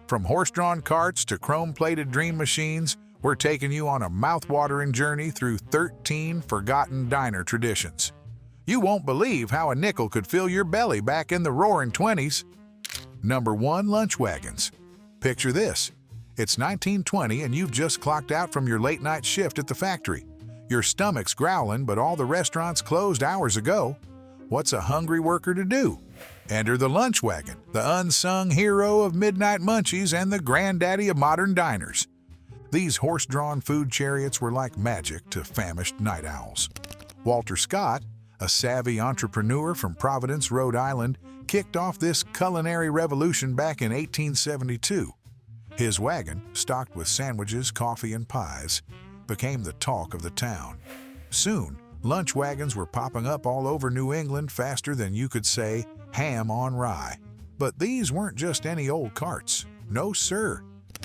From horse-drawn carts to chrome-plated dream machines, we're taking you on a mouth-watering journey through 13 forgotten diner traditions. You won't believe how a nickel could fill your belly back in the roaring 20s. Number 1. Lunch wagons. Picture this. It's 1920 and you've just clocked out from your late-night shift at the factory. Your stomach's growling, but all the restaurants closed hours ago. What's a hungry worker to do? Enter the lunch wagon, the unsung hero of midnight munchies and the granddaddy of modern diners. These horse-drawn food chariots were like magic to famished night owls. Walter Scott, a savvy entrepreneur from Providence, Rhode Island, kicked off this culinary revolution back in 1872. His wagon, stocked with sandwiches, coffee, and pies, became the talk of the town. Soon, lunch wagons were popping up all over New England faster than you could say ham on rye. But these weren't just any old carts. No, sir.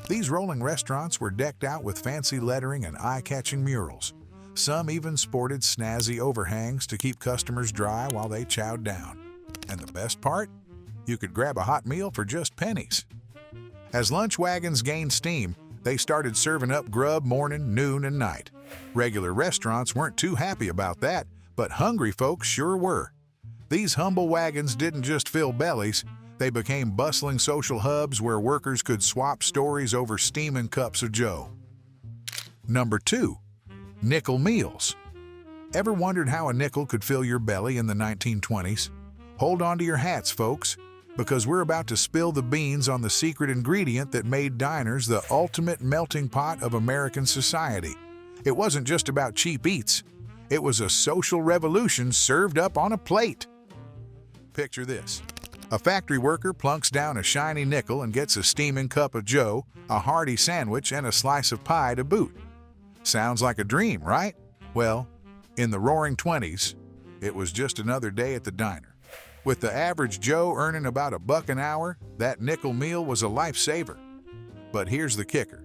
These rolling restaurants were decked out with fancy lettering and eye-catching murals. Some even sported snazzy overhangs to keep customers dry while they chowed down. And the best part? You could grab a hot meal for just pennies. As lunch wagons gained steam, they started serving up grub morning, noon, and night. Regular restaurants weren't too happy about that, but hungry folks sure were. These humble wagons didn't just fill bellies, they became bustling social hubs where workers could swap stories over steaming cups of joe. Number 2. Nickel meals. Ever wondered how a nickel could fill your belly in the 1920s? Hold on to your hats, folks, because we're about to spill the beans on the secret ingredient that made diners the ultimate melting pot of American society. It wasn't just about cheap eats. It was a social revolution served up on a plate. Picture this. A factory worker plunks down a shiny nickel and gets a steaming cup of joe, a hearty sandwich, and a slice of pie to boot. Sounds like a dream, right? Well, in the roaring 20s, it was just another day at the diner. With the average Joe earning about $1 an hour, that nickel meal was a lifesaver. But here's the kicker.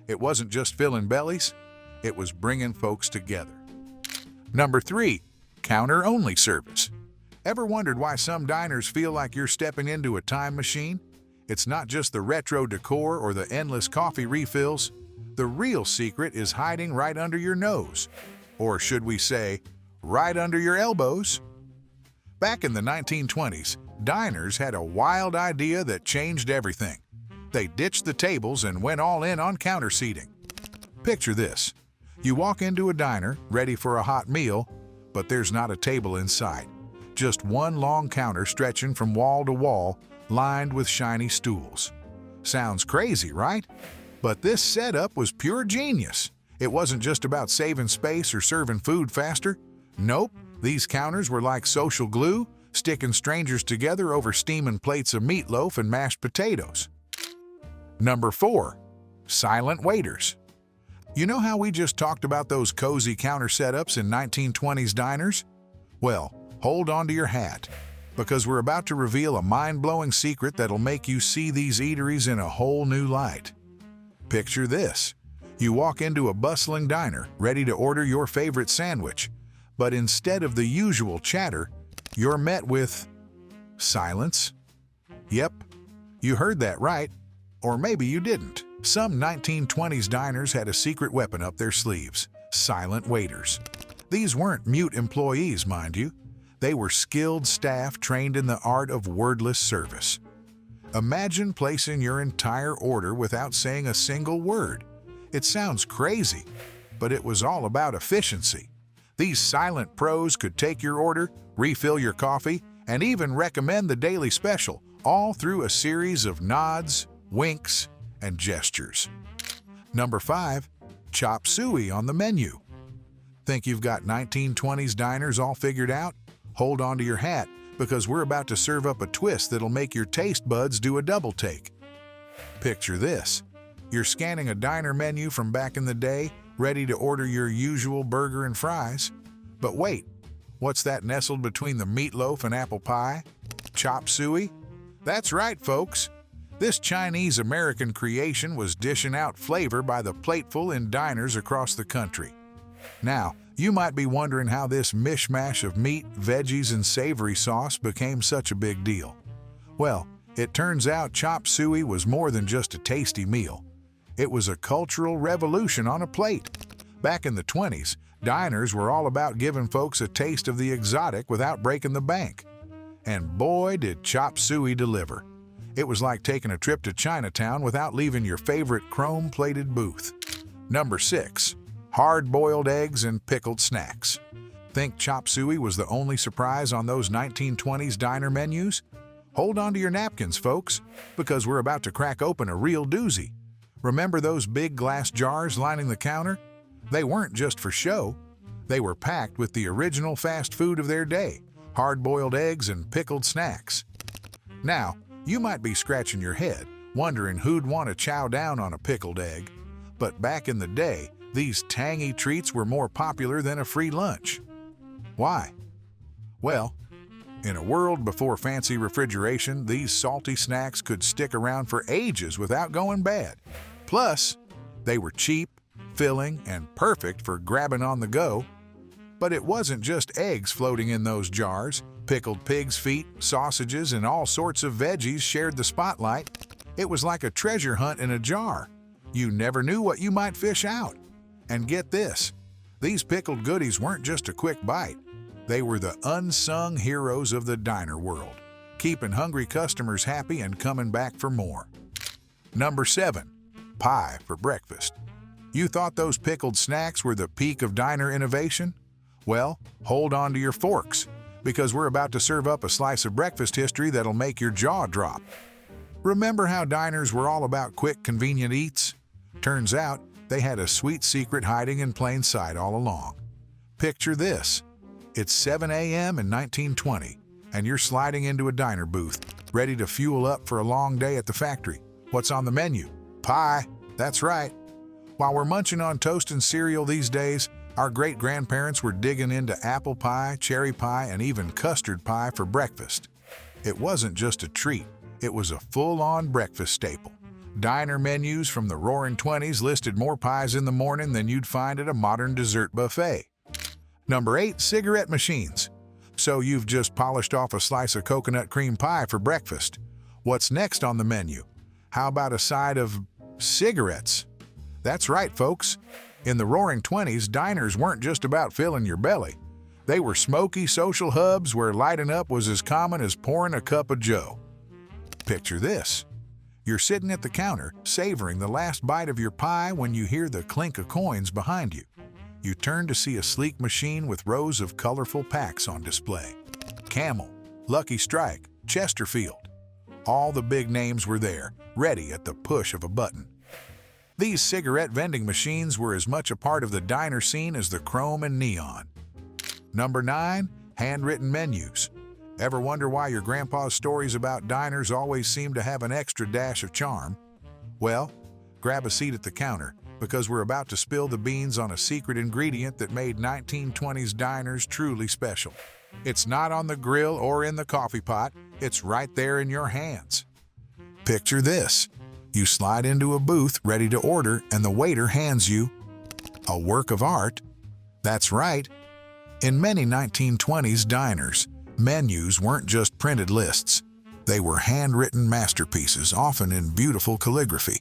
It wasn't just filling bellies, it was bringing folks together. Number 3. Counter-only service. Ever wondered why some diners feel like you're stepping into a time machine? It's not just the retro decor or the endless coffee refills. The real secret is hiding right under your nose. Or should we say, right under your elbows? Back in the 1920s, diners had a wild idea that changed everything. They ditched the tables and went all in on counter seating. Picture this. You walk into a diner, ready for a hot meal, but there's not a table in sight. Just one long counter stretching from wall to wall, lined with shiny stools. Sounds crazy, right? But this setup was pure genius. It wasn't just about saving space or serving food faster. Nope, these counters were like social glue, sticking strangers together over steaming plates of meatloaf and mashed potatoes. Number 4. Silent waiters. You know how we just talked about those cozy counter setups in 1920s diners? Well, hold on to your hat, because we're about to reveal a mind-blowing secret that'll make you see these eateries in a whole new light. Picture this. You walk into a bustling diner, ready to order your favorite sandwich, but instead of the usual chatter, you're met with silence. Yep, you heard that right. Or maybe you didn't. Some 1920s diners had a secret weapon up their sleeves: silent waiters. These weren't mute employees, mind you. They were skilled staff trained in the art of wordless service. Imagine placing your entire order without saying a single word. It sounds crazy, but it was all about efficiency. These silent pros could take your order, refill your coffee, and even recommend the daily special, all through a series of nods, winks, and gestures. Number 5. Chop suey on the menu. Think you've got 1920s diners all figured out? Hold on to your hat, because we're about to serve up a twist that'll make your taste buds do a double take. Picture this. You're scanning a diner menu from back in the day, ready to order your usual burger and fries. But wait, what's that nestled between the meatloaf and apple pie? Chop suey? That's right, folks. This Chinese-American creation was dishing out flavor by the plateful in diners across the country. Now, you might be wondering how this mishmash of meat, veggies, and savory sauce became such a big deal. Well, It turns out chop suey was more than just a tasty meal. It was a cultural revolution on a plate. Back in the 20s, diners were all about giving folks a taste of the exotic without breaking the bank. And boy, did chop suey deliver. It was like taking a trip to Chinatown without leaving your favorite chrome-plated booth. Number 6. Hard-boiled eggs and pickled snacks. Think chop suey was the only surprise on those 1920s diner menus? Hold on to your napkins, folks, because we're about to crack open a real doozy. Remember those big glass jars lining the counter? They weren't just for show. They were packed with the original fast food of their day, hard-boiled eggs and pickled snacks. Now, you might be scratching your head, wondering who'd want to chow down on a pickled egg. But back in the day, these tangy treats were more popular than a free lunch. Why? Well, in a world before fancy refrigeration, these salty snacks could stick around for ages without going bad. Plus, they were cheap, filling, and perfect for grabbing on the go. But it wasn't just eggs floating in those jars. Pickled pig's feet, sausages, and all sorts of veggies shared the spotlight. It was like a treasure hunt in a jar. You never knew what you might fish out. And get this, these pickled goodies weren't just a quick bite. They were the unsung heroes of the diner world, keeping hungry customers happy and coming back for more. Number 7. Pie for breakfast. You thought those pickled snacks were the peak of diner innovation? Well, hold on to your forks, because we're about to serve up a slice of breakfast history that'll make your jaw drop. Remember how diners were all about quick, convenient eats? Turns out, they had a sweet secret hiding in plain sight all along. Picture this. It's 7 a.m. in 1920, and you're sliding into a diner booth, ready to fuel up for a long day at the factory. What's on the menu? Pie. That's right. While we're munching on toast and cereal these days, our great-grandparents were digging into apple pie, cherry pie, and even custard pie for breakfast. It wasn't just a treat, it was a full-on breakfast staple. Diner menus from the Roaring '20s listed more pies in the morning than you'd find at a modern dessert buffet. Number 8. Cigarette machines. So you've just polished off a slice of coconut cream pie for breakfast. What's next on the menu? How about a side of cigarettes? That's right, folks. In the Roaring '20s, diners weren't just about filling your belly. They were smoky social hubs where lighting up was as common as pouring a cup of joe. Picture this. You're sitting at the counter, savoring the last bite of your pie when you hear the clink of coins behind you. You turn to see a sleek machine with rows of colorful packs on display. Camel, Lucky Strike, Chesterfield. All the big names were there, ready at the push of a button. These cigarette vending machines were as much a part of the diner scene as the chrome and neon. Number 9. Handwritten menus. Ever wonder why your grandpa's stories about diners always seem to have an extra dash of charm? Well, grab a seat at the counter, because we're about to spill the beans on a secret ingredient that made 1920s diners truly special. It's not on the grill or in the coffee pot, it's right there in your hands. Picture this. You slide into a booth ready to order, and the waiter hands you a work of art. That's right. In many 1920s diners, menus weren't just printed lists. They were handwritten masterpieces, often in beautiful calligraphy.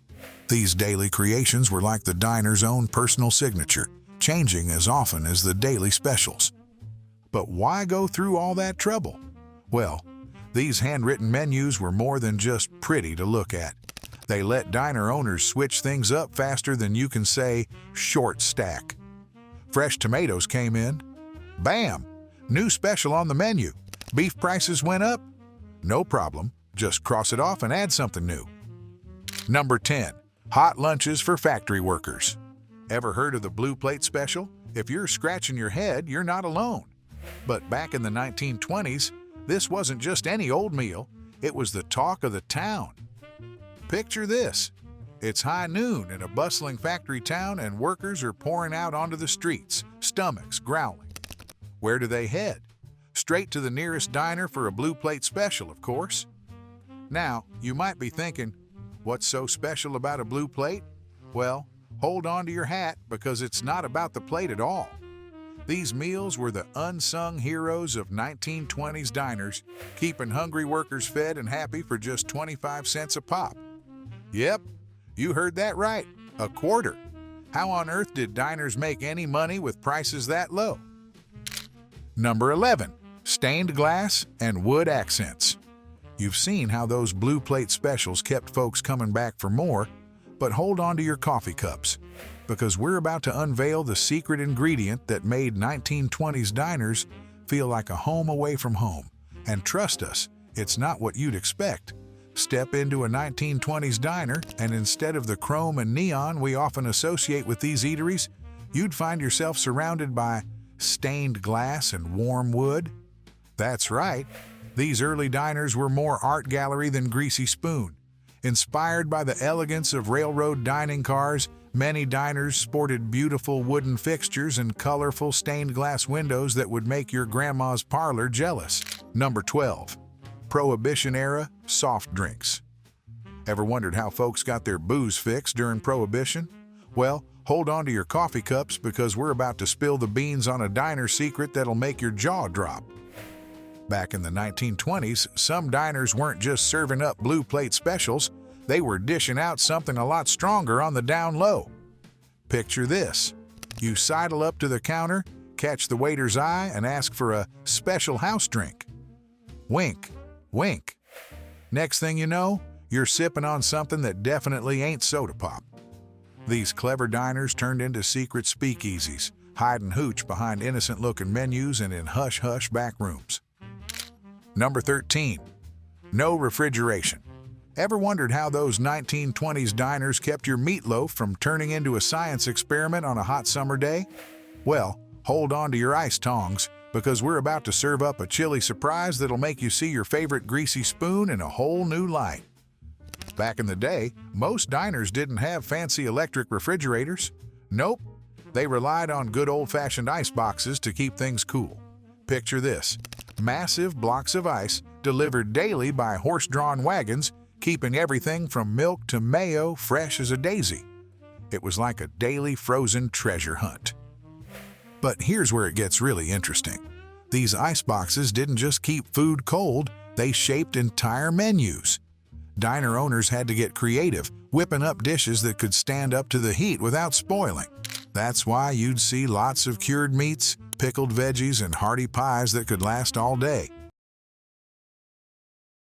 These daily creations were like the diner's own personal signature, changing as often as the daily specials. But why go through all that trouble? Well, these handwritten menus were more than just pretty to look at. They let diner owners switch things up faster than you can say, short stack. Fresh tomatoes came in. Bam! New special on the menu. Beef prices went up? No problem. Just cross it off and add something new. Number 10. Hot lunches for factory workers. Ever heard of the blue plate special? If you're scratching your head, you're not alone. But back in the 1920s, this wasn't just any old meal. It was the talk of the town. Picture this. It's high noon in a bustling factory town, and workers are pouring out onto the streets, stomachs growling. Where do they head? Straight to the nearest diner for a blue plate special, of course. Now, you might be thinking, what's so special about a blue plate? Well, hold on to your hat, because it's not about the plate at all. These meals were the unsung heroes of 1920s diners, keeping hungry workers fed and happy for just 25 cents a pop. Yep, you heard that right, a quarter. How on earth did diners make any money with prices that low? Number 11. Stained glass and wood accents. You've seen how those blue plate specials kept folks coming back for more, but hold on to your coffee cups, because we're about to unveil the secret ingredient that made 1920s diners feel like a home away from home. And trust us, it's not what you'd expect. Step into a 1920s diner, and instead of the chrome and neon we often associate with these eateries, you'd find yourself surrounded by stained glass and warm wood. That's right, these early diners were more art gallery than greasy spoon. Inspired by the elegance of railroad dining cars, many diners sported beautiful wooden fixtures and colorful stained glass windows that would make your grandma's parlor jealous. Number 12. Prohibition era soft drinks. Ever wondered how folks got their booze fixed during Prohibition? Well, hold on to your coffee cups, because we're about to spill the beans on a diner secret that'll make your jaw drop. Back in the 1920s, some diners weren't just serving up blue plate specials, they were dishing out something a lot stronger on the down low. Picture this. You sidle up to the counter, catch the waiter's eye, and ask for a special house drink. Wink, wink. Next thing you know, you're sipping on something that definitely ain't soda pop. These clever diners turned into secret speakeasies, hiding hooch behind innocent-looking menus and in hush-hush back rooms. Number 13. No refrigeration. Ever wondered how those 1920s diners kept your meatloaf from turning into a science experiment on a hot summer day? Well, hold on to your ice tongs, because we're about to serve up a chilly surprise that'll make you see your favorite greasy spoon in a whole new light. Back in the day, most diners didn't have fancy electric refrigerators. Nope, they relied on good old-fashioned ice boxes to keep things cool. Picture this. Massive blocks of ice delivered daily by horse-drawn wagons, keeping everything from milk to mayo fresh as a daisy. It was like a daily frozen treasure hunt. But here's where it gets really interesting. These ice boxes didn't just keep food cold, they shaped entire menus. Diner owners had to get creative, whipping up dishes that could stand up to the heat without spoiling. That's why you'd see lots of cured meats, pickled veggies, and hearty pies that could last all day.